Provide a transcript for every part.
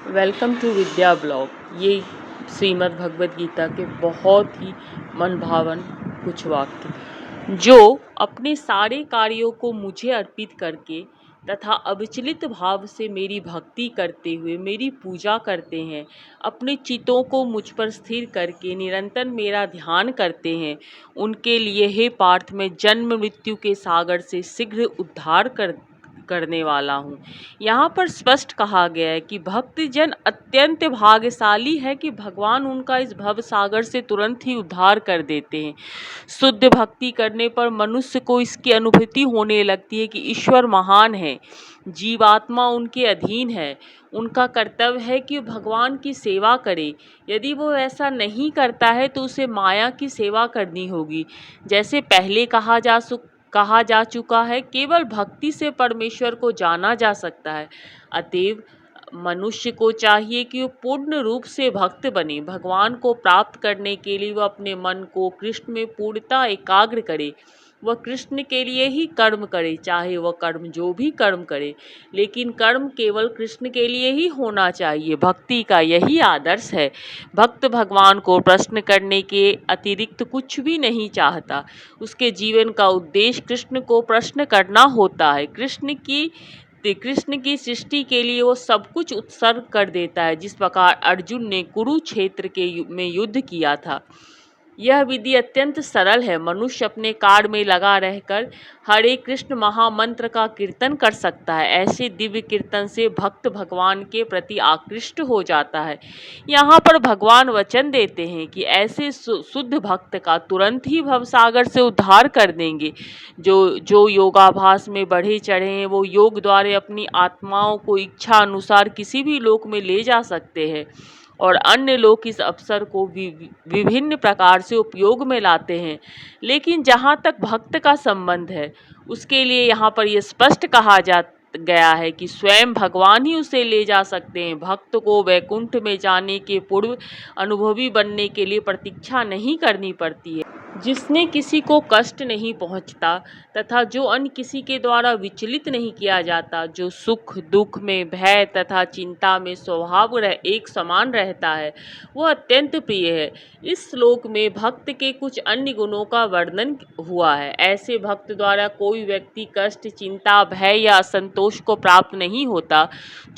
Welcome to Vidya blog. ये श्रीमद् भगवद गीता के बहुत ही मनभावन कुछ वाक्य जो अपने सारे कार्यों को मुझे अर्पित करके तथा अविचलित भाव से मेरी भक्ति करते हुए मेरी पूजा करते हैं, अपने चित्तों को मुझ पर स्थिर करके निरंतर मेरा ध्यान करते हैं, उनके लिए हे पार्थ मैं जन्म मृत्यु के सागर से शीघ्र उद्धार करने वाला हूँ। यहाँ पर स्पष्ट कहा गया है कि भक्तजन अत्यंत भाग्यशाली है कि भगवान उनका इस भव सागर से तुरंत ही उद्धार कर देते हैं। शुद्ध भक्ति करने पर मनुष्य को इसकी अनुभूति होने लगती है कि ईश्वर महान है, जीवात्मा उनके अधीन है, उनका कर्तव्य है कि भगवान की सेवा करे। यदि वो ऐसा नहीं करता है तो उसे माया की सेवा करनी होगी। जैसे पहले कहा जा चुका है, केवल भक्ति से परमेश्वर को जाना जा सकता है। अतएव मनुष्य को चाहिए कि वो पूर्ण रूप से भक्त बने। भगवान को प्राप्त करने के लिए वह अपने मन को कृष्ण में पूर्णतः एकाग्र करे। वह कृष्ण के लिए ही कर्म करे, चाहे वह कर्म जो भी कर्म करे, लेकिन कर्म केवल कृष्ण के लिए ही होना चाहिए। भक्ति का यही आदर्श है। भक्त भगवान को प्रश्न करने के अतिरिक्त कुछ भी नहीं चाहता। उसके जीवन का उद्देश्य कृष्ण को प्रश्न करना होता है। कृष्ण की सृष्टि के लिए वो सब कुछ उत्सर्ग कर देता है, जिस प्रकार अर्जुन ने कुरुक्षेत्र में युद्ध किया था। यह विधि अत्यंत सरल है। मनुष्य अपने कार्य में लगा रहकर हरे कृष्ण महामंत्र का कीर्तन कर सकता है। ऐसे दिव्य कीर्तन से भक्त भगवान के प्रति आकृष्ट हो जाता है। यहाँ पर भगवान वचन देते हैं कि ऐसे शुद्ध भक्त का तुरंत ही भवसागर से उद्धार कर देंगे। जो योगाभ्यास में बढ़े चढ़े हैं, वो योग द्वारा अपनी आत्माओं को इच्छा अनुसार किसी भी लोक में ले जा सकते हैं और अन्य लोग इस अवसर को विभिन्न प्रकार से उपयोग में लाते हैं। लेकिन जहाँ तक भक्त का संबंध है, उसके लिए यहाँ पर यह स्पष्ट कहा गया है कि स्वयं भगवान ही उसे ले जा सकते हैं। भक्त को वैकुंठ में जाने के पूर्व अनुभवी बनने के लिए प्रतीक्षा नहीं करनी पड़ती है। जिसने किसी को कष्ट नहीं पहुंचता तथा जो अन्य किसी के द्वारा विचलित नहीं किया जाता, जो सुख दुख में, भय तथा चिंता में स्वभाव एक समान रहता है, वह अत्यंत प्रिय है। इस श्लोक में भक्त के कुछ अन्य गुणों का वर्णन हुआ है। ऐसे भक्त द्वारा कोई व्यक्ति कष्ट, चिंता, भय या असंतोष को प्राप्त नहीं होता।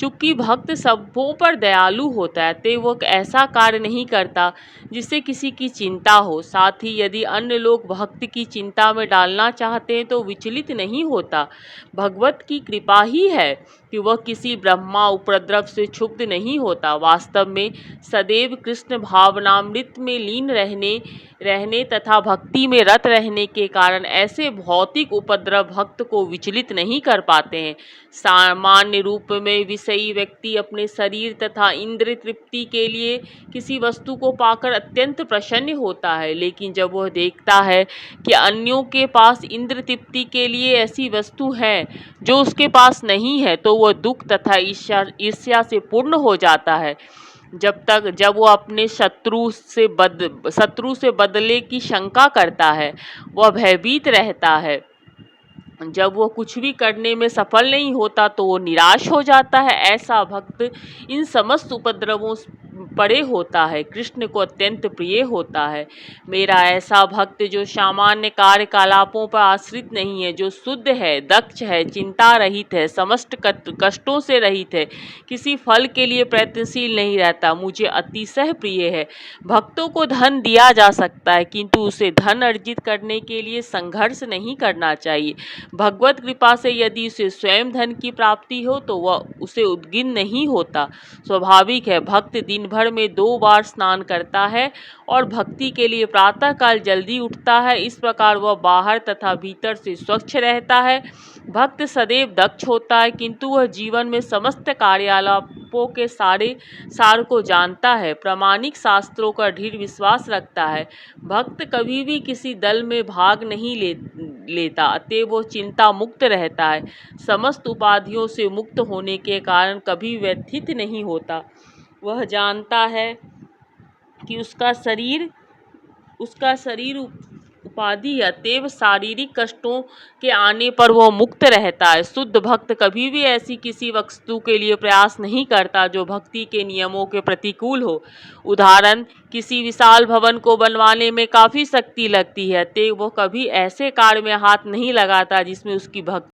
चूंकि भक्त सबों पर दयालु होता है, तो वह ऐसा कार्य नहीं करता जिससे किसी की चिंता हो। साथ ही यदि अन्य लोग भक्त की चिंता में डालना चाहते हैं तो विचलित नहीं होता। भगवत की कृपा ही है कि वह किसी ब्रह्मा उपद्रव से क्षुब्ध नहीं होता। वास्तव में सदैव कृष्ण भावनामृत में लीन रहने तथा भक्ति में रत रहने के कारण ऐसे भौतिक उपद्रव भक्त को विचलित नहीं कर पाते हैं। सामान्य रूप में विषयी व्यक्ति अपने शरीर तथा इंद्रिय तृप्ति के लिए किसी वस्तु को पाकर अत्यंत प्रसन्न होता है, लेकिन जब वह देखता है कि अन्यों के पास इंद्रिय तृप्ति के लिए ऐसी वस्तु है जो उसके पास नहीं है, तो वह दुख तथा ईर्ष्या से पूर्ण हो जाता है। जब वो अपने शत्रु से बदले की शंका करता है, वह भयभीत रहता है। जब वो कुछ भी करने में सफल नहीं होता तो वो निराश हो जाता है। ऐसा भक्त इन समस्त उपद्रवों परे होता है, कृष्ण को अत्यंत प्रिय होता है। मेरा ऐसा भक्त जो सामान्य कार्यकलापों पर आश्रित नहीं है, जो शुद्ध है, दक्ष है, चिंता रहित है, समस्त कष्टों से रहित है, किसी फल के लिए प्रयत्नशील नहीं रहता, मुझे अतिशय प्रिय है। भक्तों को धन दिया जा सकता है, किंतु उसे धन अर्जित करने के लिए संघर्ष नहीं करना चाहिए। भगवत कृपा से यदि उसे स्वयं धन की प्राप्ति हो तो वह उसे उद्गिन नहीं होता। स्वाभाविक है, भक्त दिन भर में 2 बार स्नान करता है और भक्ति के लिए प्रातःकाल जल्दी उठता है। इस प्रकार वह बाहर तथा भीतर से स्वच्छ रहता है। भक्त सदैव दक्ष होता है, किंतु वह जीवन में समस्त कार्यालयों के सार को जानता है। प्रामाणिक शास्त्रों का दृढ़ विश्वास रखता है। भक्त कभी भी किसी दल में भाग नहीं लेता, अतएव वो चिंता मुक्त रहता है। समस्त उपाधियों से मुक्त होने के कारण कभी व्यथित नहीं होता। वह जानता है कि उसका शरीर उपाधि अतएव शारीरिक कष्टों के आने पर वह मुक्त रहता है। शुद्ध भक्त कभी भी ऐसी किसी वस्तु के लिए प्रयास नहीं करता जो भक्ति के नियमों के प्रतिकूल हो। उदाहरण, किसी विशाल भवन को बनवाने में काफ़ी शक्ति लगती है, अतएव वह कभी ऐसे कार्य में हाथ नहीं लगाता जिसमें उसकी भक्ति